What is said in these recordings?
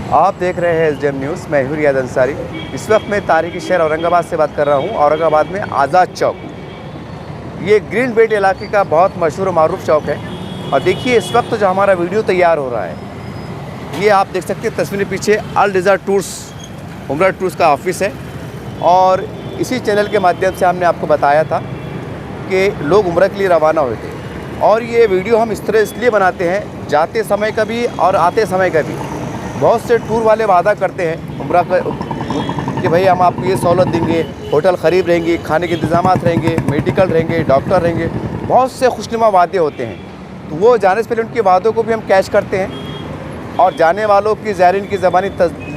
आप देख रहे हैं SDM न्यूज़। मैं हूं रियाद अंसारी। इस वक्त मैं तारीखी शहर औरंगाबाद से बात कर रहा हूं। औरंगाबाद में आज़ाद चौक, ये ग्रीन बेल्ट इलाके का बहुत मशहूर मारूफ चौक है। और देखिए इस वक्त जो हमारा वीडियो तैयार हो रहा है, ये आप देख सकते हैं तस्वीर पीछे अल रज़ा टूर्स उम्रा टूर्स का ऑफिस है। और इसी चैनल के माध्यम से हमने आपको बताया था कि लोग उम्रा के लिए रवाना हुए थे। और ये वीडियो हम इस तरह इसलिए बनाते हैं, जाते समय का भी और आते समय का भी। बहुत से टूर वाले वादा करते हैं उम्रा का कि भाई हम आपको ये सहूलत देंगे, होटल ख़रीब रहेंगे, खाने के इंतज़ाम रहेंगे, मेडिकल रहेंगे, डॉक्टर रहेंगे। बहुत से खुशनुमा वादे होते हैं, तो वो जाने से पहले उनके वादों को भी हम कैश करते हैं और जाने वालों की ज़ायरीन की ज़बानी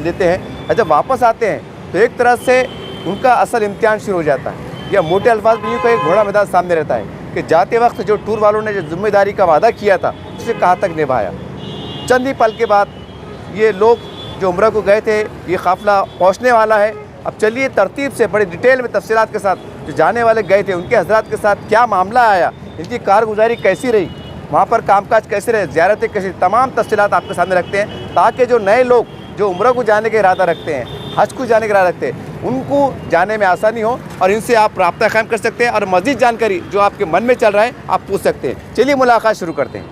लेते हैं। और जब वापस आते हैं तो एक तरह से उनका असल इम्तिहान शुरू हो जाता है। या मोटे अल्फाज में यूँ का एक घोड़ा मैदान सामने रहता है कि जाते वक्त जो टूर वालों ने जो जिम्मेदारी का वादा किया था उसे कहाँ तक निभाया। चंद ही पल के बाद ये लोग जो उम्रा को गए थे, ये काफ़िला पहुंचने वाला है। अब चलिए तरतीब से बड़ी डिटेल में तफसीलात के साथ जो जाने वाले गए थे उनके हज़रात के साथ क्या मामला आया, इनकी कारगुजारी कैसी रही, वहाँ पर कामकाज कैसे रहे, ज़ियारतें कैसी, तमाम तफसीलात आपके सामने रखते हैं ताकि जो नए लोग जो उम्रा को जाने का इरादा रखते हैं, हज को जाने का इरादा रखते हैं, उनको जाने में आसानी हो और इनसे आप रब्ता कायम कर सकते हैं और मज़ीद जानकारी जो आपके मन में चल रहा है आप पूछ सकते हैं। चलिए मुलाकात शुरू करते हैं।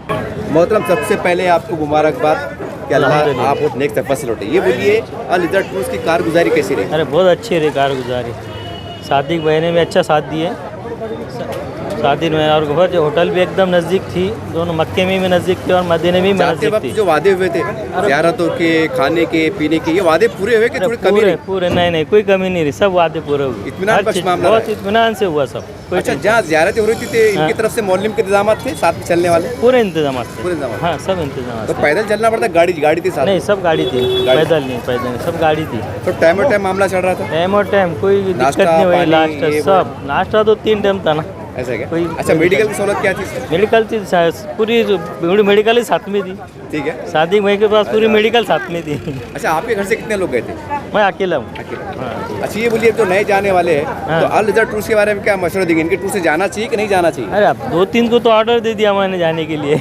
मोहतरम, सबसे पहले आपको मुबारकबाद कि अल्लाह आप नेक्स्ट सफ़र से लौटे। ये बोलिए अल रज़ा टूर्स की कारगुजारी कैसी रही? अरे बहुत अच्छी रही कारगुजारी। शादी के महीने में अच्छा साथ दिए, शादी में। और घर जो होटल भी एकदम नज़दीक थी, दोनों मक्के में भी नज़दीक थी और मदीने में भी नज़दीक थी। जो वादे हुए थे ज़ियारतों के, खाने के, पीने के, ये वादे पूरे हुए कि थोड़ी कमी रही? पूरे नहीं, कोई कमी नहीं रही, सब वादे पूरे हुए। इत्मीनान बख्श मामला, बहुत इत्मीनान से हुआ सब। अच्छा, जहाँ ज़ियारतें हो रही थी इनकी तरफ से मौलवी के इंतजाम थे, साथ में चलने वाले पूरे इंतजाम थे? पूरे इंतजाम। हाँ, सब इंतजाम। तो पैदल चलना पड़ता? गाड़ी थी साथ? नहीं, सब गाड़ी थी, पैदल नहीं, सब गाड़ी थी। तो टाइम और टाइम मामला चल रहा था? टाइम और टाइम कोई दिक्कत नहीं हुई। लास्ट सब नाश्ता तो 3 टाइम था ना। ऐसा क्या? अच्छा, मेडिकल की सहूलत क्या थी? मेडिकल थी पूरी, मेडिकल ही साथ में थी। ठीक है, शादी में के पास पूरी मेडिकल साथ में थी। अच्छा, आपके घर से कितने लोग गए थे? मैं अकेला हूँ। हाँ। अच्छा, ये बोलिए जो नए जाने वाले हैं तो अल रज़ा टूर्स के बारे में क्या मशवरा देंगे? इनके टूर से जाना चाहिए कि नहीं जाना चाहिए? अरे आप 2-3 को तो ऑर्डर दे दिया मैंने जाने के लिए।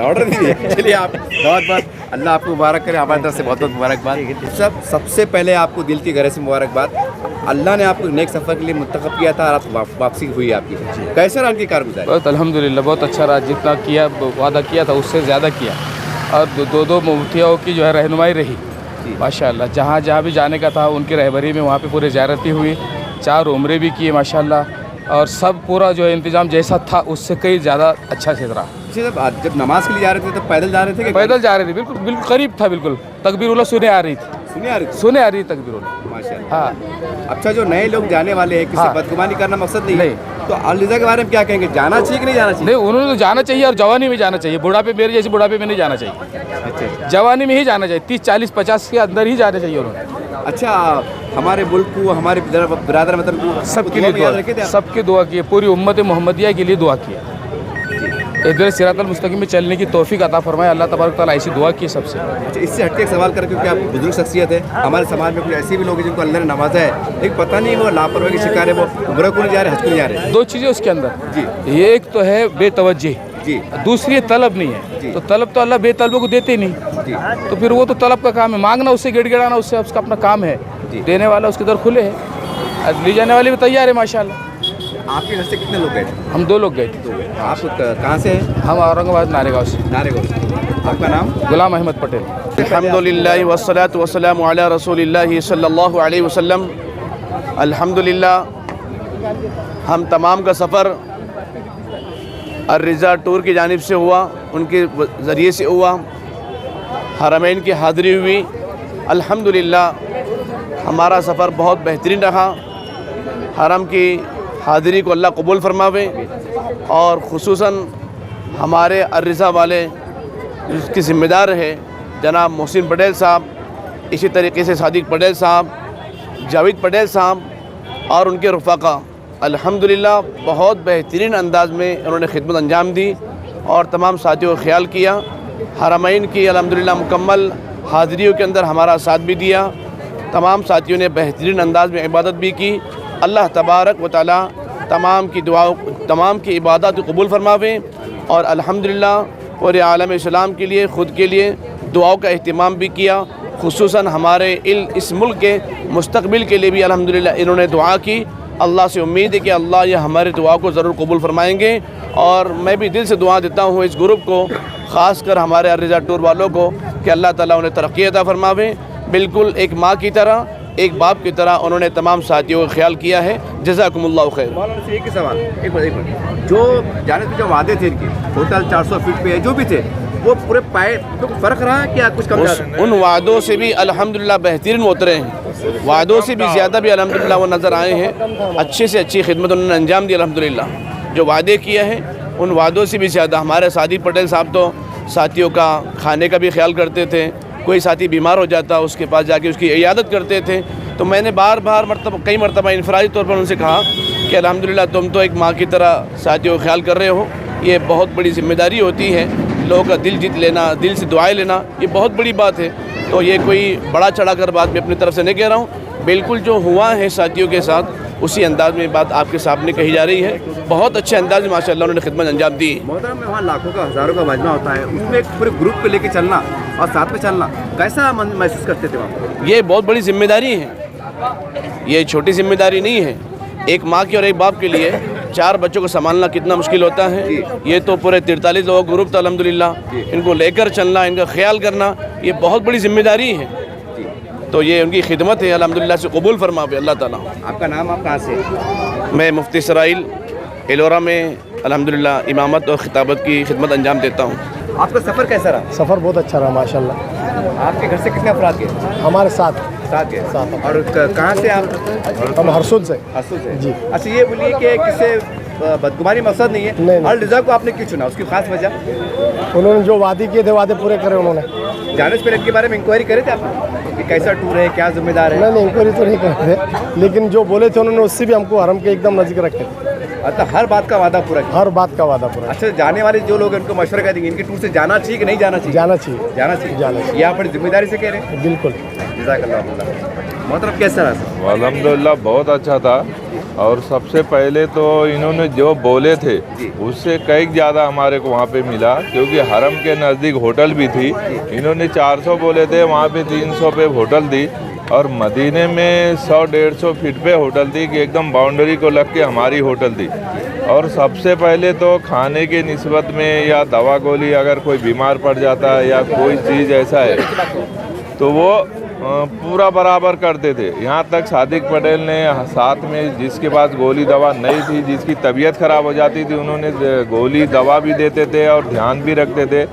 ऑर्डर दे दिया? चलिए, आप बहुत अल्लाह आपको मुबारक करे, हमारी तरफ से बहुत मुबारकबाद। सबसे पहले आपको दिल की गहराई से मुबारकबाद। अल्लाह ने आपको नेक्स्ट सफ़र के लिए मुंतखब किया था और आप वापसी हुई आपकी। कैसे रहा आपकी कारगुजारी? बहुत अल्हम्दुलिल्लाह, बहुत अच्छा रहा। जितना किया वादा किया था उससे ज़्यादा किया। और दो मुफ्तियों की जो है रहनुमाई रही माशाअल्लाह। जहाँ भी जाने का था उनकी रहबरी में वहाँ पे पूरे ज़ियारतें हुई, 4 उम्रे भी किए माशाअल्लाह। और सब पूरा जो है इंतज़ाम जैसा था उससे कई ज़्यादा अच्छा से रहा। जब नमाज के लिए जा रहे थे तो पैदल जा रहे थे? पैदल जा रहे थे, बिल्कुल करीब था। बिल्कुल तकबीरुल्लाह सुने आ रही थी तकबीरुल्लाह माशाअल्लाह। हाँ। अच्छा, जो नए लोग जाने वाले हैं, किसी बदगुमानी करना मकसद नहीं, तो अल रज़ा के बारे में क्या कहेंगे? जाना चाहिए कि नहीं जाना चाहिए? नहीं, उन्होंने तो जाना चाहिए और जवानी में जाना चाहिए। बुढ़ापे, मेरे जैसे बुढ़ापे में नहीं जाना चाहिए। अच्छा, जवानी में ही जाना चाहिए, 30, 40, 50 के अंदर ही जाना चाहिए उन्होंने। अच्छा, हमारे मुल्क को, हमारे बिरादर मतलब को सबके लिए सबकी दुआ की है, पूरी उम्मत मोहम्मदिया के लिए दुआ की है। इधर सिरातल मुस्तकीम में चलने की तौफीक अता फरमाए अल्लाह तबारक तआला, ऐसी दुआ की सबसे। अच्छा, इससे हटके एक सवाल कर, क्योंकि आप बुजुर्ग शख्सियत है, हमारे समाज में कुछ ऐसे भी लोग हैं जिनको अल्लाह ने नवाजा है, लेकिन पता नहीं वो लापरवाही के शिकार है, वो उम्रा को नहीं जा रहे, हज को नहीं जा रहे। 2 चीज़ें उसके अंदर जी। एक तो है बेतवज्जी जी, दूसरी तलब नहीं है। तो तलब तो अल्लाह बेतलबों को देते नहीं जी। तो फिर वो तो तलब का काम है, मांगना उससे, गिड़गिड़ाना उससे, उसका अपना काम है। देने वाला उसके दर खुले है, ले जाने वाले भी तैयार है माशाल्लाह। आपके घर से कितने लोग गए थे? हम 2 लोग गए थे। आप कहाँ से हैं? हम औरंगाबाद नारेगाँव से। आपका नाम? गुलाम अहमद पटेल। अल्हम्दुलिल्लाह वस्सलातु वस्सलामु अला रसूलिल्लाह सल्लल्लाहु अलैहि वसल्लम। अल्हम्दुलिल्लाह, हम तमाम का सफ़र अल रज़ा टूर की जानिब से हुआ, उनके ज़रिए से हुआ। हरमैन की हाज़िरी हुई। अल्हम्दुलिल्लाह हमारा सफ़र बहुत बेहतरीन रहा। हरम की हाज़िरी को अल्लाह कबूल फरमावे। और ख़ुसूसन हमारे अल रज़ा वाले जिसके ज़िम्मेदार रहे जनाब मोहसिन पटेल साहब, इसी तरीके से सादिक पटेल साहब, जावेद पटेल साहब और उनके रफ़ाक़ा, अल्हम्दुलिल्लाह बहुत बेहतरीन अंदाज में उन्होंने खिदमत अंजाम दी और तमाम साथियों का ख्याल किया। हरमैन की अल्हम्दुलिल्लाह मुकम्मल हाज़िरियों के अंदर हमारा साथ भी दिया। तमाम साथियों ने बेहतरीन अंदाज में इबादत भी की। अल्लाह तबारक व तआला तमाम की दुआओं, तमाम की इबादत को कबूल फरमावे और अल्हम्दुलिल्लाह पूरे आलम इस्लाम के लिए, ख़ुद के लिए दुआओं का अहतमाम भी किया। खुसूसन हमारे इस मुल्क के मुस्तकबिल के लिए भी अल्हम्दुलिल्लाह इन्होंने दुआ की। अल्लाह से उम्मीद है कि अल्लाह ये हमारे दुआ को ज़रूर कबूल फरमाएंगे। और मैं भी दिल से दुआ देता हूँ इस ग्रुप को, ख़ासकर हमारे अर्रिज़ा टूर वालों को, कि अल्लाह ताला उन्हें तरक्की अता फरमावे। बिल्कुल एक माँ की तरह, एक बाप की तरह उन्होंने तमाम साथियों का ख्याल किया है। जज़ाकुमुल्लाहु खैर। मौलाना से एक ही सवाल, एक मिनट, जो जाने के जो वादे थे इनके, होटल 400 फीट पे है, जो भी थे, वो पूरे पाए तो फ़र्क रहा है क्या, कुछ कम ज़्यादा? उन वादों से भी अल्हम्दुलिल्लाह बेहतरीन वो उतरे हैं, वादों से भी ज़्यादा भी अल्हम्दुलिल्लाह वो नज़र आए हैं। अच्छे से अच्छी खिदमत उन्होंने अंजाम दी अल्हम्दुलिल्लाह। जो वादे किए हैं उन वादों से भी ज़्यादा। हमारे सादिक पटेल साहब तो साथियों का खाने का भी ख्याल करते थे, कोई साथी बीमार हो जाता उसके पास जाके उसकी इयादत करते थे। तो मैंने कई मरतबा इनफरादी तौर पर उनसे कहा कि अल्हम्दुलिल्लाह तुम तो एक माँ की तरह साथियों का ख्याल कर रहे हो, ये बहुत बड़ी ज़िम्मेदारी होती है। लोगों का दिल जीत लेना, दिल से दुआएं लेना, ये बहुत बड़ी बात है। तो ये कोई बड़ा चढ़ा कर बात मैं अपनी तरफ से नहीं कह रहा हूँ, बिल्कुल जो हुआ है साथियों के साथ उसी अंदाज़ में बात आपके सामने कही जा रही है। बहुत अच्छे अंदाज में माशाअल्लाह उन्होंने खिदमत अंजाम दी। मोहतरम में वहाँ लाखों का, हज़ारों का मजमा होता है, उसमें एक पूरे ग्रुप को लेके चलना और साथ में चलना, कैसा महसूस करते थे वहाँ? ये बहुत बड़ी जिम्मेदारी है, ये छोटी जिम्मेदारी नहीं है। एक माँ की और एक बाप के लिए 4 बच्चों को संभालना कितना मुश्किल होता है। ये तो पूरे 43 लोगों का ग्रुप था अल्हम्दुलिल्लाह, इनको लेकर चलना, इनका ख्याल करना, ये बहुत बड़ी जिम्मेदारी है। तो ये उनकी खिदमत है, अल्हम्दुलिल्लाह से कबूल फरमावे अल्लाह ताला। आपका नाम, आप कहाँ से? मैं मुफ्ती इसराइल एलोरा में अल्हम्दुलिल्लाह इमामत और खिताबत की खिदमत अंजाम देता हूँ। आपका सफ़र कैसा रहा? सफ़र बहुत अच्छा रहा माशाल्लाह। आपके घर से कितने अफराद के? हमारे साथ के साथ। और कहाँ से आप? हम हरसुल से। हरसुल से जी। अच्छा, ये बोलिए कि किससे बदगुमानी मकसद नहीं है? नहीं। अल-रज़ा को आपने क्यों चुना, उसकी खास वजह? उन्होंने जो वादे किए थे वादे पूरे करे उन्होंने। जाने से पहले इनके बारे में इंक्वायरी करे थे आपने कि कैसा टूर है, क्या जिम्मेदार है? नहीं, इंक्वायरी तो नहीं करे थे, लेकिन जो बोले थे उन्होंने उससे भी हमको हरम के एकदम नज़दीक रखे थे। अच्छा, हर बात का वादा पूरा किया? हर बात का वादा पूरा। अच्छा, जाने वाले जो लोग हैं उनको मशवरा कर देंगे इनके टूर से जाना चाहिए कि नहीं जाना चाहिए? जाना चाहिए। जाना चाहिए। जाना चाहिए। ये आप बड़ी जिम्मेदारी से कह रहे हैं? बिल्कुल। जज़ाकल्लाह। मोहतरम कैसा रहा सर? अल्हम्दुलिल्लाह बहुत अच्छा था। और सबसे पहले तो इन्होंने जो बोले थे उससे कई ज़्यादा हमारे को वहाँ पे मिला, क्योंकि हरम के नज़दीक होटल भी थी। इन्होंने 400 बोले थे, वहाँ पे 300 पे होटल दी, और मदीने में 100-150 फीट पे होटल थी कि एकदम बाउंड्री को लग के हमारी होटल थी। और सबसे पहले तो खाने के निस्बत में या दवा गोली अगर कोई बीमार पड़ जाता है या कोई चीज़ ऐसा है तो वो पूरा बराबर करते थे। यहाँ तक सादिक पटेल ने साथ में जिसके पास गोली दवा नहीं थी, जिसकी तबीयत ख़राब हो जाती थी, उन्होंने गोली दवा भी देते थे और ध्यान भी रखते थे।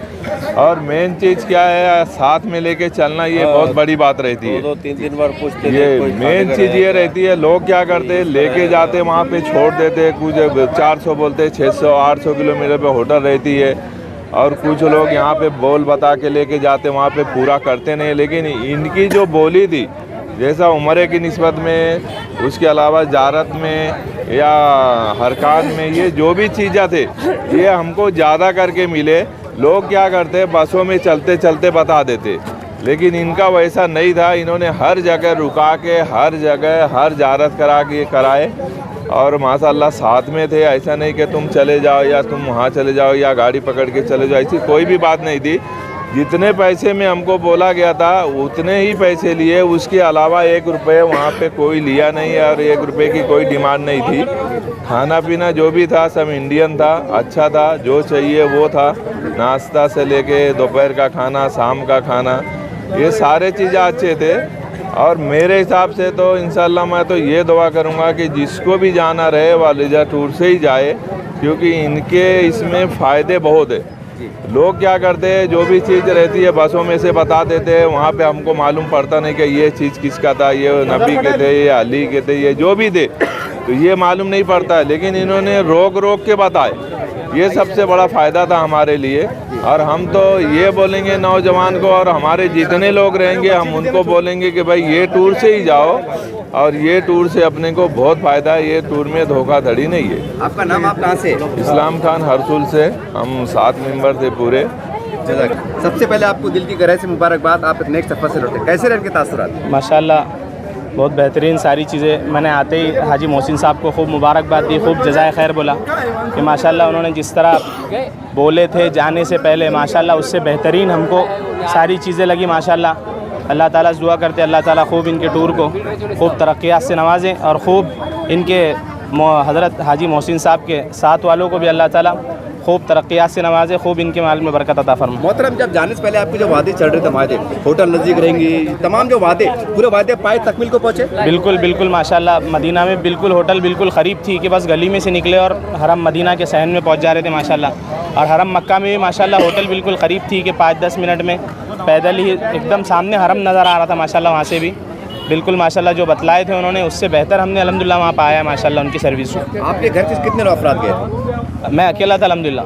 और मेन चीज़ क्या है, साथ में लेके चलना, ये बहुत बड़ी बात रहती है। 2-3 बार पूछते ये मेन चीज़ ये रहती है। लोग क्या करते, लेके जाते वहाँ पे छोड़ देते, कुछ 400 बोलते, 600-800 किलोमीटर पे होटल रहती है, और कुछ लोग यहाँ पे बोल बता के लेके जाते, वहाँ पे पूरा करते नहीं। लेकिन इनकी जो बोली थी, जैसा उम्रे की निस्बत में, उसके अलावा जारत में या हरकान में, ये जो भी चीज़ें थे ये हमको ज़्यादा करके मिले। लोग क्या करते, बसों में चलते चलते बता देते, लेकिन इनका वैसा नहीं था। इन्होंने हर जगह रुका के, हर जगह हर जारत करा के कराए, और माशाअल्लाह साथ में थे। ऐसा नहीं कि तुम चले जाओ या तुम वहाँ चले जाओ या गाड़ी पकड़ के चले जाओ, ऐसी कोई भी बात नहीं थी। जितने पैसे में हमको बोला गया था उतने ही पैसे लिए, उसके अलावा 1 रुपये वहाँ पे कोई लिया नहीं, और 1 रुपये की कोई डिमांड नहीं थी। खाना पीना जो भी था सब इंडियन था, अच्छा था, जो चाहिए वो था। नाश्ता से लेके दोपहर का खाना, शाम का खाना, ये सारे चीज़ें अच्छे थे। और मेरे हिसाब से तो इंशाल्लाह मैं तो ये दुआ करूँगा कि जिसको भी जाना रहे वालिजा टूर से ही जाए, क्योंकि इनके इसमें फ़ायदे बहुत है। लोग क्या करते हैं, जो भी चीज़ रहती है बसों में से बता देते हैं, वहाँ पे हमको मालूम पड़ता नहीं कि ये चीज़ किसका था, ये नबी के थे, ये अली के थे, ये जो भी थे, तो ये मालूम नहीं पड़ता है। लेकिन इन्होंने रोक रोक के बताए, ये सबसे बड़ा फ़ायदा था हमारे लिए। और हम तो ये बोलेंगे नौजवान को, और हमारे जितने लोग रहेंगे हम उनको बोलेंगे कि भाई ये टूर से ही जाओ, और ये टूर से अपने को बहुत फ़ायदा है। ये टूर में धोखाधड़ी नहीं है। आपका नाम, आप कहाँ से? इस्लाम खान हरसुल से, हम 7 मेंबर थे पूरे। सबसे पहले आपको दिल की गहराई से मुबारकबाद, आप नेक्स्ट सफ़र से लौटे, कैसे रहे इनके तासुरात? माशाल्लाह बहुत बेहतरीन सारी चीज़ें। मैंने आते ही हाजी मोहसिन साहब को खूब मुबारकबाद दी, खूब जज़ाए खैर बोला कि माशाल्लाह उन्होंने जिस तरह बोले थे जाने से पहले, माशाल्लाह उससे बेहतरीन हमको सारी चीज़ें लगी। माशाल्लाह अल्लाह ताला से दुआ करते अल्लाह ताला खूब इनके टूर को खूब तरक्यात से नवाजें और खूब इनके हज़रत हाजी मोहसिन साहब के साथ वालों को भी अल्लाह ताला खूब तरक्यात से नवाजे, खूब इनके माल में बरकत अता फरमाए। मोहतरम, जब जाने से पहले आपके जो वादे चल रहे थे वादे, होटल नज़दीक रहेंगी, तमाम जो वादे पूरे वादे पाए तकमील को पहुँचे? बिल्कुल बिल्कुल माशाल्लाह, मदीना में बिल्कुल होटल बिल्कुल क़रीब थी कि बस गली में से निकले और हरम मदीना के सहन में पहुँच जा रहे थे माशाल्लाह। और हरम मक्का में भी माशाल्लाह होटल बिल्कुल क़रीब थी कि 5-10 मिनट में पैदल ही एकदम सामने हरम नज़र आ रहा था माशाल्लाह। वहाँ से भी बिल्कुल माशाल्लाह जो बतलाए थे उन्होंने उससे बेहतर हमने अल्हम्दुलिल्लाह वहाँ पाया माशाल्लाह उनकी सर्विस। आपके घर से कितने लोग अफराद गए थे? मैं अकेला था अल्हम्दुलिल्लाह।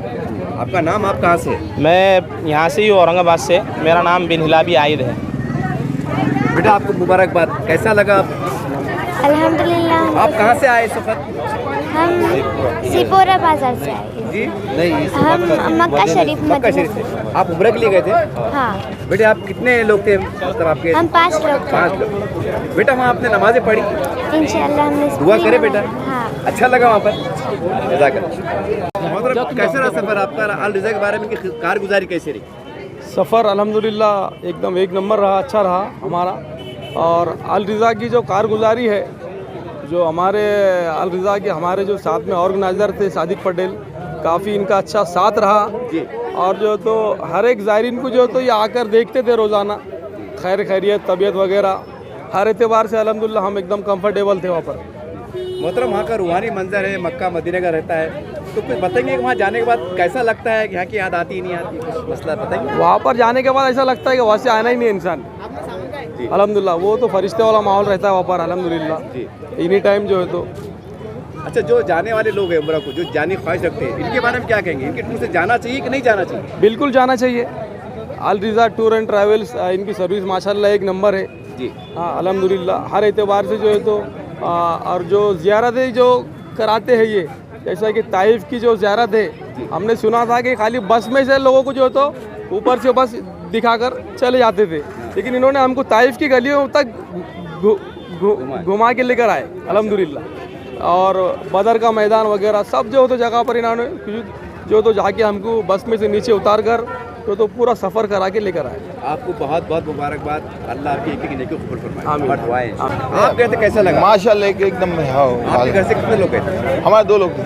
आपका नाम, आप कहाँ से? मैं यहाँ से ही औरंगाबाद से, मेरा नाम बिन हिलाबी आयद है। बेटा आपको मुबारकबाद, कैसा लगा? अल्हम्दुलिल्लाह। आप कहाँ से आए इस वक्त? हम सिपोरा बाजार से आए जी नहीं, हम मक्का शरीफ मक्का शरीफ से। आप उम्र के लिए गए थे? हाँ। बेटे आप कितने लोग थे, मतलब आपके? हम 5 लोग थे। 5 लोग। बेटा वहाँ आपने नमाजें पढ़ी? इंशाअल्लाह हमने दुआ करे बेटा। हाँ। अच्छा लगा वहाँ पर? कैसा रहा सफ़र आपका? अल रिज़ा के बारे में की कारगुजारी कैसी रही? सफ़र अल्हम्दुलिल्लाह एकदम एक नंबर रहा, अच्छा रहा हमारा। और अल रिज़ा की जो कारगुजारी है, जो हमारे अल रिज़ा के हमारे जो साथ में ऑर्गेनाइज़र थे सादिक पटेल, काफ़ी इनका अच्छा साथ रहा जी। और जो तो हर एक ज़ायरीन को जो तो ये आकर देखते थे रोज़ाना, खैर खैरियत तबीयत वगैरह हर एतबार से अल्हम्दुलिल्लाह हम एकदम कंफर्टेबल थे वहाँ पर। मोहतरम, वहाँ का रूहानी मंजर है, मक्का मदीना का रहता है, तो कुछ बताएंगे कि वहाँ जाने के बाद कैसा लगता है कि यहाँ की याद आती ही नहीं आती? कुछ मसला बताएंगे? वहाँ पर जाने के बाद ऐसा लगता है कि वहाँ से आना ही नहीं इंसान। अल्हम्दुलिल्लाह वो तो फरिश्ते वाला माहौल रहता है वहाँ पर अल्हम्दुलिल्लाह एनी टाइम जो है तो। अच्छा, जो जाने वाले लोग हैं उम्रा को, जो जाने ख्वाहिश रखते हैं, इनके बारे में क्या कहेंगे? इनके टूर से जाना चाहिए कि नहीं जाना चाहिए? बिल्कुल जाना चाहिए। अल रिज़ा टूर एंड ट्रैवल्स इनकी सर्विस माशाल्लाह एक नंबर है जी। हाँ अल्हम्दुलिल्लाह, हर एतबार से जो है तो और जो ज़ियारतें जो कराते हैं ये, जैसा कि ताइफ की जो ज़ियारत है, हमने सुना था कि खाली बस में से लोगों को जो तो ऊपर से बस दिखाकर चले जाते थे, लेकिन इन्होंने हमको ताइफ की गलियों तक घुमा के लेकर आए अल्हम्दुलिल्लाह। और बदर का मैदान वगैरह सब जो तो जगह पर इन्होंने जो तो जाके हमको बस में से नीचे उतार कर तो पूरा सफ़र करा के लेकर आए। आपको बहुत बहुत मुबारकबाद, अल्लाह आपकी एक एक नेकी कबूल फरमाए। हमारी दुआएं। आप कहते कैसा लगा? माशाल्लाह एकदम। आपके घर से कितने लोग गए? हमारे 2 लोग थे।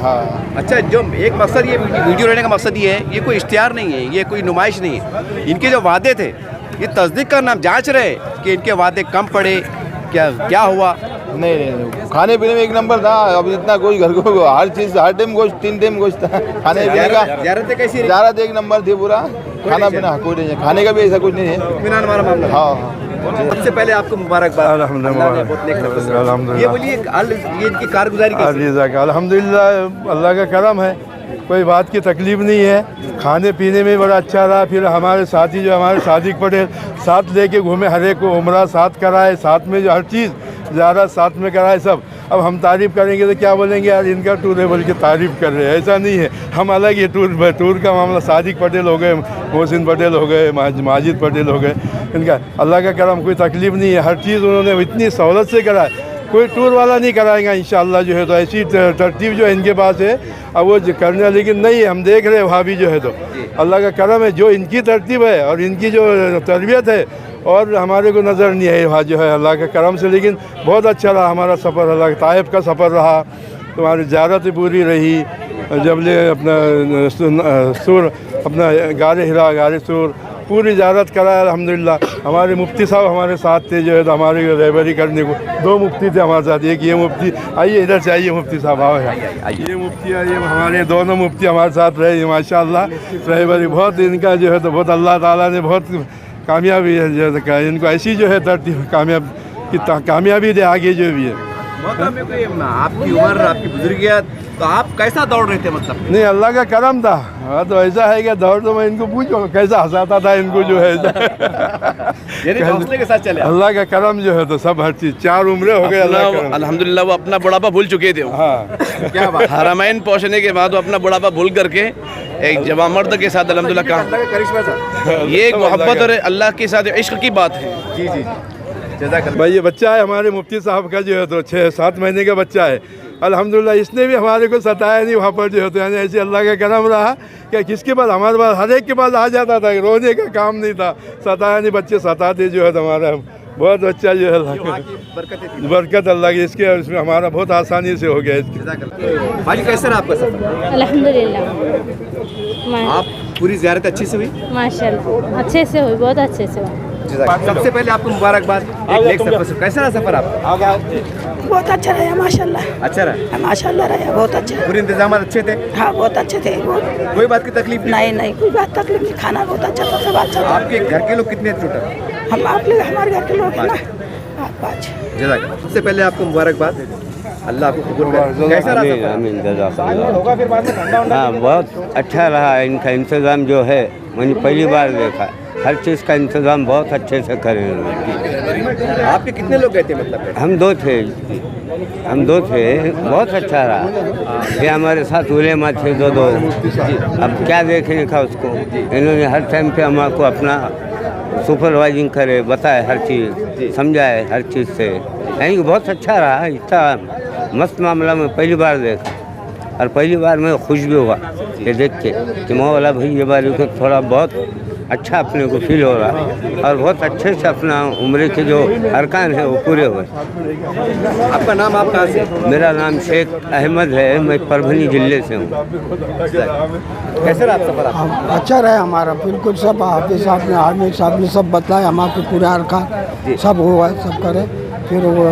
हाँ। अच्छा, जो एक मकसद ये वीडियो लेने का मकसद ये है, ये कोई इश्तिहार नहीं है, ये कोई नुमाइश नहीं है। इनके जो वादे थे ये तस्दीक करना, हम जाँच रहे कि इनके वादे कम पड़े, क्या हुआ? नहीं, खाने पीने में एक नंबर था। अब इतना कोई घर को हर चीज़, हर टाइम गोश्त, 3 टाइम गोश्त था। खाने पीने का ज़ियारतें कैसी रही? ज़ियारत एक नंबर थी पूरा। खाना पीना कोई नहीं है, खाने का भी ऐसा कुछ नहीं है। इत्मीनान वाला मामला। हाँ। सबसे पहले आपको मुबारकबाद। अल्हम्दुलिल्लाह। ये बोलिए ये इनकी कारगुजारी अल्हम्दुलिल्लाह अल्लाह का करम है, कोई बात की तकलीफ़ नहीं है। खाने पीने में बड़ा अच्छा रहा। फिर हमारे साथी जो हमारे सादिक पटेल साथ लेके घूमे, हर एक को उम्रा साथ कराए, साथ में जो हर चीज़ ज़्यादा साथ में कराए सब। अब हम तारीफ़ करेंगे तो क्या बोलेंगे यार इनका टूर है बोल के तारीफ़ कर रहे हैं, ऐसा नहीं है। हम अलग ही टूर का मामला, सादिक पटेल हो गए, मोहसिन पटेल हो गए, माजिद पटेल हो गए, इनका अल्लाह का करम, कोई तकलीफ़ नहीं है। हर चीज़ उन्होंने इतनी सहूलत से कराए, कोई टूर वाला नहीं कराएगा इंशाअल्लाह जो है तो। ऐसी तरतीब जो है इनके पास है, अब वो करने, लेकिन नहीं है, हम देख रहे हैं वहाँ भी जो है तो अल्लाह का करम है। जो इनकी तरतीब है और इनकी जो तरबियत है और हमारे को नज़र नहीं है वहाँ जो है अल्लाह के करम से। लेकिन बहुत अच्छा रहा हमारा सफ़र, अल्लाह ताइफ का सफ़र रहा, तुम्हारी ज़ियारत पूरी रही। जब ले अपना सूर, अपना गारे हिरा, गारे सूर पूरी ज़ियारत कराया अल्हम्दुलिल्लाह। हमारे मुफ्ती साहब हमारे साथ थे जो है तो हमारी रहबरी करने को। 2 मुफ्ती थे हमारे साथ, एक ये मुफ्ती, आइए इधर से आइए मुफ्ती साहब, आओ ये मुफ्ती, ये हमारे दोनों मुफ्ती हमारे साथ रहे माशाअल्लाह। रहबरी बहुत इनका जो है तो बहुत अल्लाह ताला ने बहुत कामयाबी है जो है, इनको ऐसी जो है तरतीब कामयाबी दे आगे जो भी है। आपकी उम्र, आपकी बुजुर्गियत, तो आप कैसा दौड़ रहे थे? मतलब नहीं, अल्लाह का करम था। हाँ, तो ऐसा है कि दौड़ तो मैं इनको पूछो कैसा हंसाता था इनको जो है हौसले के साथ चले। अल्लाह का करम जो है तो सब हर चीज़ 4 उम्रें हो गए अल्हम्दुलिल्लाह। वो अपना बुढ़ापा भूल चुके थे। हाँ, क्या बात। हरमैन पहुँचने के बाद वो अपना बुढ़ापा भूल करके एक जवान मर्द के साथ अल्हम्दुलिल्लाह का करिश्मा था। ये एक मोहब्बत और अल्लाह के साथ इश्क की बात है। जी जी, भाई ये बच्चा है हमारे मुफ्ती साहब का जो है तो 6-7 महीने का बच्चा है। अल्हम्दुलिल्लाह इसने भी हमारे को सताया नहीं वहाँ पर जो है, तो यानी ऐसे अल्लाह का करम रहा कि किसके पास, हमारे पास हर एक के पास आ जाता था, रोने का काम नहीं था, सताया नहीं, बच्चे सताते जो है हमारा बहुत अच्छा जो है अल्लाह की बरकत अल्लाह की इसके, और इसमें हमारा बहुत आसानी से हो गया इसके। भाजी कैसा रहा आपका सफर? अल्हम्दुलिल्लाह आप पूरी ज़ियारत अच्छी से हुई? माशाल्लाह अच्छे से हुई, बहुत अच्छे से हुई। सबसे पहले आपको मुबारकबाद, एक नेक सफर से। कैसा रहा सफर आपका? बहुत अच्छा रहा माशाल्लाह। अच्छा रहा? माशाल्लाह रहा, बहुत अच्छा। पूरे इंतजाम अच्छे थे? हाँ बहुत अच्छे थे, बहुत। कोई बात की तकलीफ नहीं, कोई बात तकलीफ नहीं, खाना बहुत अच्छा था, सब अच्छा था। आपके घर के लोग कितने टोटल? हम आप लोग, हमारे घर के लोग हैं ना, पाँच। जज़ाकल्लाह। सबसे पहले आपको मुबारकबाद, अल्लाह आपको कबूल करे। कैसा रहा सफर? हाँ बहुत अच्छा रहा, इनका इंतज़ाम जो है मैंने पहली बार देखा, हर चीज़ का इंतज़ाम बहुत अच्छे से करे। आपके कितने लोग गए थे मतलब? हम दो थे, बहुत अच्छा रहा। ये हमारे साथ उलेमा थे दो। अब क्या देखने का उसको, इन्होंने हर टाइम पे हमको अपना सुपरवाइजिंग करे, बताए हर चीज़, समझाए हर चीज़ से, यानी कि बहुत अच्छा रहा। इतना मस्त मामला में पहली बार देखा, और पहली बार मैं खुश भी हुआ ये देख के कि मौला भाई ये बार को थोड़ा बहुत अच्छा अपने को फील हो रहा है, और बहुत अच्छे से अपना उम्र के जो अरकान है वो पूरे हुए। आपका नाम, आप कहाँ से? मेरा नाम शेख अहमद है, मैं परभनी जिले से हूँ। कैसे रहा सफर आपका? अच्छा रहा हमारा, बिल्कुल सब हाफिज साहब ने, आर्मी साहब ने सब बताया, हमारे पूरा अरकान सब हुआ, सब करे, फिर वो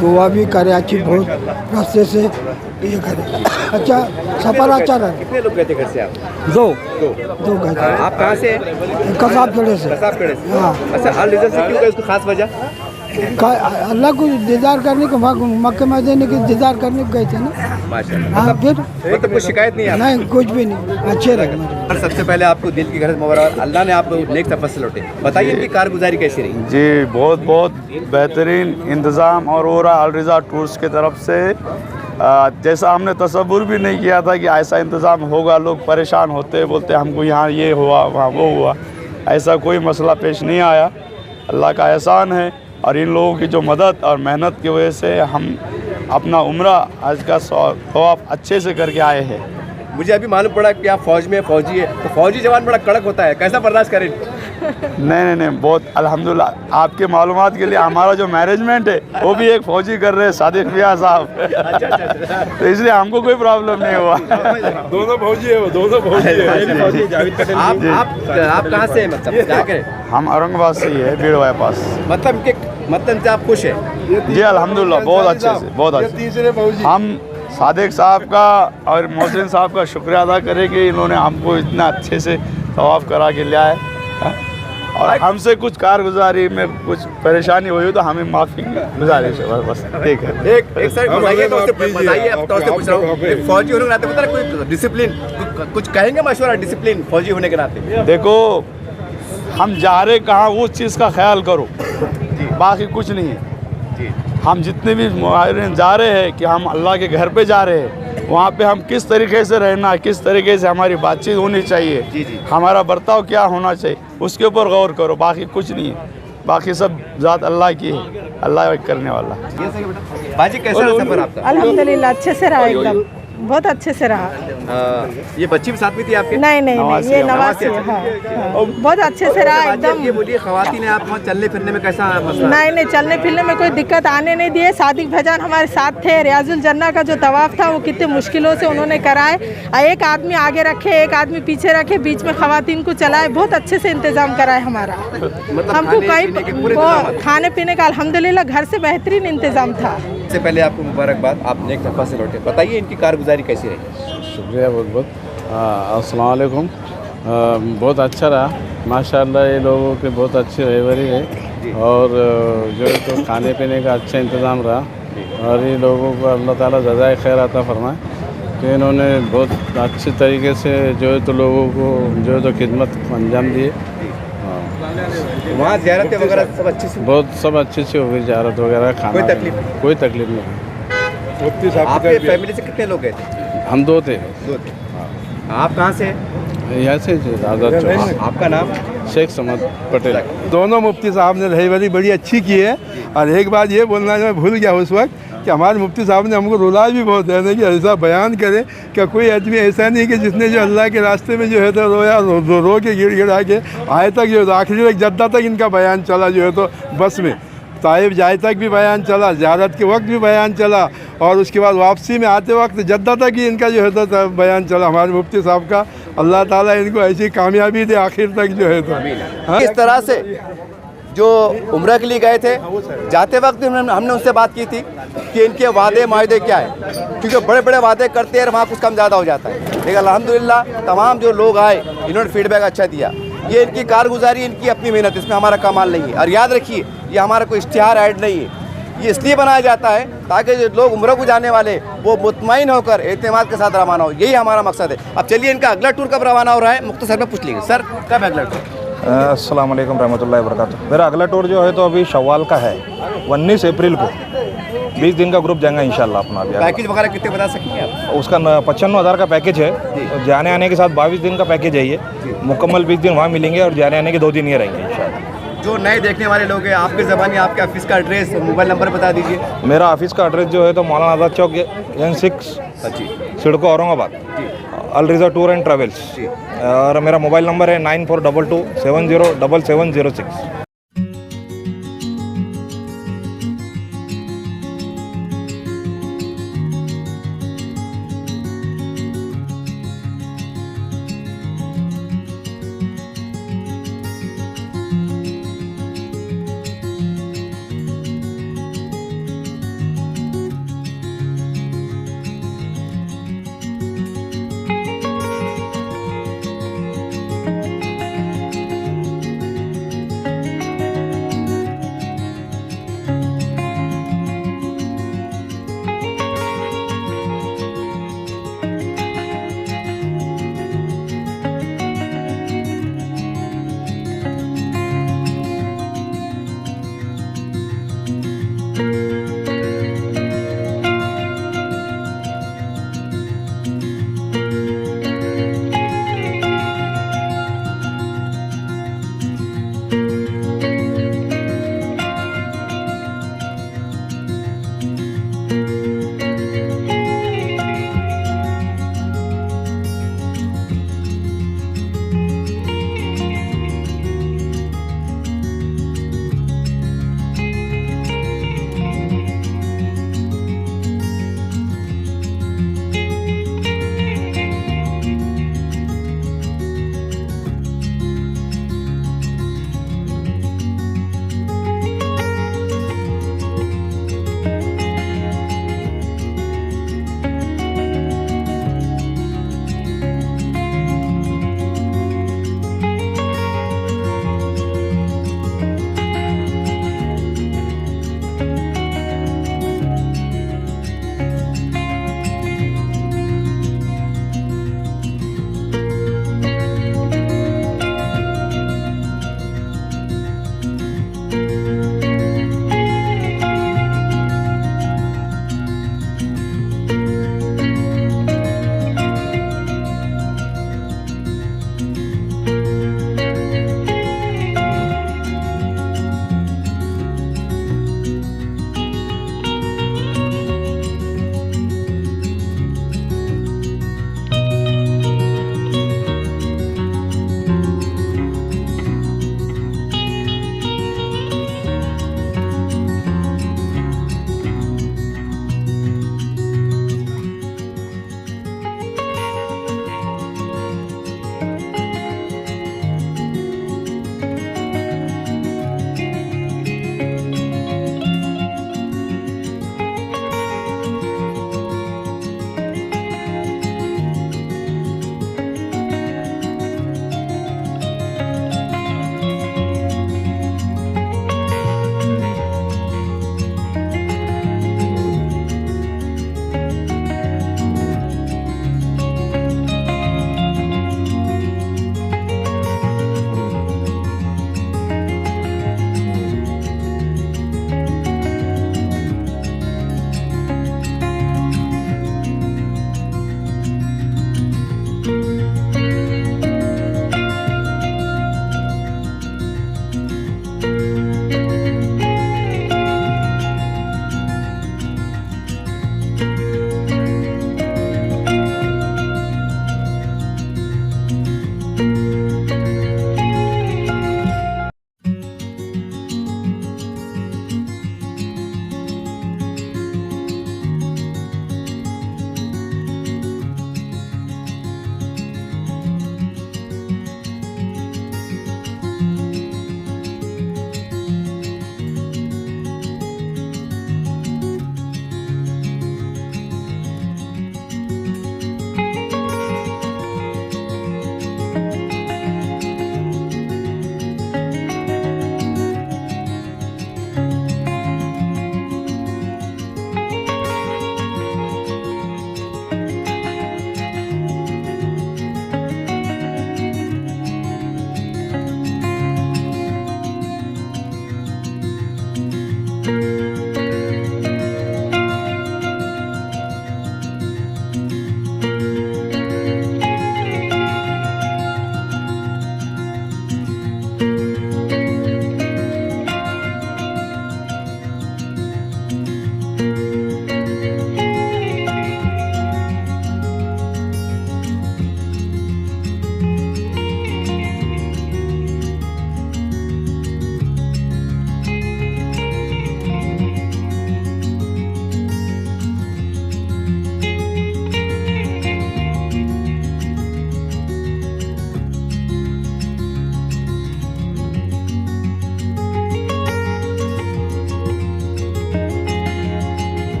दुआ भी करे अच्छी, बहुत रास्ते से ये करे, अच्छा सफर अच्छा रहा। कितने लोग गए थे घर से आप? दो गए थे। आप कहाँ से? कसाब खेड़े से। कसाब खेड़े से? हाँ। अच्छा, अल रिजा से क्यों गए, उसको खास वजह? अल्लाह को दीदार करने को, मक्के मदीने के दीदार करने को गए थे ना। माशाल्लाह। हाँ फिर मतलब कोई शिकायत नहीं है? नहीं, कुछ भी नहीं, अच्छे रहे। और सबसे पहले आपको दिल की गहराई मुबारक, अल्लाह ने आपको नेक सफर से लौटे। बताइए इनकी कारगुजारी कैसी रही? जी बहुत बेहतरीन इंतज़ाम और हो रहा अल रिज़ा टूर्स की तरफ से, जैसा हमने तसव्वुर भी नहीं किया था कि ऐसा इंतज़ाम होगा। लोग परेशान होते, बोलते हमको यहाँ ये हुआ, वहाँ वो हुआ, ऐसा कोई मसला पेश नहीं आया। अल्लाह का एहसान है, और इन लोगों की जो मदद और मेहनत की वजह से हम अपना उम्रा आज का तवाफ़ अच्छे से करके आए हैं। मुझे अभी मालूम पड़ा कि आप फौज में फौजी है, तो फौजी जवान बड़ा कड़क होता है, कैसा बर्दाश्त करें? नहीं, बहुत अल्हम्दुलिल्लाह। आपके मालूमात के लिए हमारा जो मैनेजमेंट है वो भी एक फ़ौजी कर रहे हैं, सादिक मियां साहब। अच्छा। तो इसलिए हमको कोई प्रॉब्लम नहीं हुआ। दोनों फौजी है, वो दोनों फौजी है। आप कहाँ से हैं, मतलब क्या करें? हम औरंगाबाद से ही है, बीड़वाया पास। मतलब से आप खुश हैं? जी अल्हम्दुलिल्लाह, बहुत अच्छे से, बहुत अच्छे। तीसरे फौजी हम सादिक साहब का और मोहसिन साहब का शुक्रिया अदा करें कि इन्होंने हमको इतना अच्छे से तवाफ़ करा के लिया है, और हमसे कुछ कारगुजारी में कुछ परेशानी हुई तो हमें माफ़ी गुजारिश है, बस ठीक है। एक सर बताइए, तो बताइए, अब तो पूछ रहा हूँ, फौजी होने के नाते पता है कोई डिसिप्लिन, कुछ कहेंगे मशवरा डिसिप्लिन फौजी होने के नाते? देखो हम जा रहे कहाँ, उस चीज़ का ख्याल करो, बाकी कुछ नहीं है। हम जितने भी मुहाजिरीन जा रहे हैं कि हम अल्लाह के घर पे जा रहे हैं, वहाँ पे हम किस तरीके से रहना, किस तरीके से हमारी बातचीत होनी चाहिए, हमारा बर्ताव क्या होना चाहिए, उसके ऊपर गौर करो, बाकी कुछ नहीं है। बाकी सब ज़ात अल्लाह की है, अल्लाह करने वाला। बाजी कैसा रहा सफर आपका? अल्हम्दुलिल्लाह अच्छे से रहा, एकदम बहुत अच्छे से रहा। ये बच्ची भी साथ में थी आपके? नहीं, ये नवासी है। हाँ, बहुत अच्छे से रहा एकदम। ये बोलिए, ख़वातीन ने आप वहाँ चलने फिरने में कैसा मसला? नहीं, चलने फिरने में कोई दिक्कत आने नहीं दिए। सादिक भाईजान हमारे साथ थे। रियाजुल जन्ना का जो तवाफ़ था वो कितने मुश्किलों से उन्होंने कराए, एक आदमी आगे रखे, एक आदमी पीछे रखे, बीच में ख़वातीन को चलाए, बहुत अच्छे से इंतज़ाम कराए हमारा। हमको कहीं खाने पीने का अल्हम्दुलिल्लाह घर से बेहतरीन इंतज़ाम था। सबसे पहले आपको मुबारकबाद, आप नेक सफर से लौटे। बताइए इनकी कारगुजारी कैसी रही? शुक्रिया बहुत। अस्सलाम वालेकुम। बहुत अच्छा रहा माशाल्लाह, ये लोगों के बहुत अच्छी रहबरी है, और जो है तो खाने पीने का अच्छा इंतज़ाम रहा, और ये लोगों को अल्लाह ताला जज़ाए खैर अता फरमाए कि इन्होंने बहुत अच्छी तरीके से जो है तो लोगों को जो है तो खिदमत अंजाम दिए। वहाँ ज़ियारतें वगैरह सब अच्छी से? बहुत सब अच्छे से हो गई ज़ियारत वगैरह, खाना कोई तकलीफ नहीं। आपके फैमिली से कितने लोग गए थे? हम दो थे। आप कहाँ से? यहाँ से आज़ाद चौक। आपका नाम? शेख समद पटेल। दोनों मुफ्ती साहब ने रहबरी बड़ी अच्छी की है। और एक बात ये बोलना जो मैं भूल गया उस वक्त कि हमारे मुफ्ती साहब ने हमको रुलाया भी बहुत है कि ऐसा बयान करे कि कोई आदमी ऐसा नहीं कि जिसने जो अल्लाह के रास्ते में जो है तो रोया रो के गिड़ा के आए तक जो आखिरी तक जद्दा तक इनका बयान चला जो है तो बस में ताइफ जाए तक भी बयान चला, ज़ियारत के वक्त भी बयान चला और उसके बाद वापसी में आते वक्त जद्दा तक ही इनका जो है तो बयान चला हमारे मुफ्ती साहब का। अल्लाह ताला इनको ऐसी कामयाबी दे आखिर तक जो है तो। इस तरह से जो उम्रा के लिए गए थे, जाते वक्त भी हमने उनसे बात की थी कि इनके वादे मायदे क्या है, क्योंकि बड़े बड़े वादे करते हैं और वहाँ कुछ कम ज़्यादा हो जाता है। लेकिन अल्हम्दुलिल्लाह तमाम जो लोग आए इन्होंने फीडबैक अच्छा दिया। ये इनकी कारगुजारी, इनकी अपनी मेहनत, इसमें हमारा कमाल नहीं है। और याद रखिए ये हमारा कोई इश्तिहार ऐड नहीं है, ये इसलिए बनाया जाता है ताकि जो लोग उम्र को जाने वाले वो मुतमईन होकर एतमाद के साथ रवाना हो, यही हमारा मकसद है। अब चलिए इनका अगला टूर कब रवाना हो रहा है मुख्तसर में पूछ लीजिए। सर कब है अगला टूर? अस्सलाम वालेकुम रहमतुल्लाहि व बरकातुहू। मेरा अगला टूर जो है तो अभी शव्वाल का है, 19 अप्रैल को 20 दिन का ग्रुप जाएगा इंशाल्लाह अपना। अभी पैकेज वगैरह कितने बता सकेंगे आप? उसका 95,000 का पैकेज है, तो जाने आने के साथ 22 दिन का पैकेज है। ये मुकम्मल 20 दिन वहाँ मिलेंगे और जाने आने के 2 दिन ये रहेंगे इंशाल्लाह। जो नए देखने वाले लोग हैं, आपके ज़बानी आपके ऑफिस का एड्रेस मोबाइल नंबर बता दीजिए। मेरा ऑफिस का एड्रेस जो है तो Maulana Azad Chowk N6 CIDCO Aurangabad, Al Riza tour and travels. और मेरा मोबाइल नंबर है 9422 707706।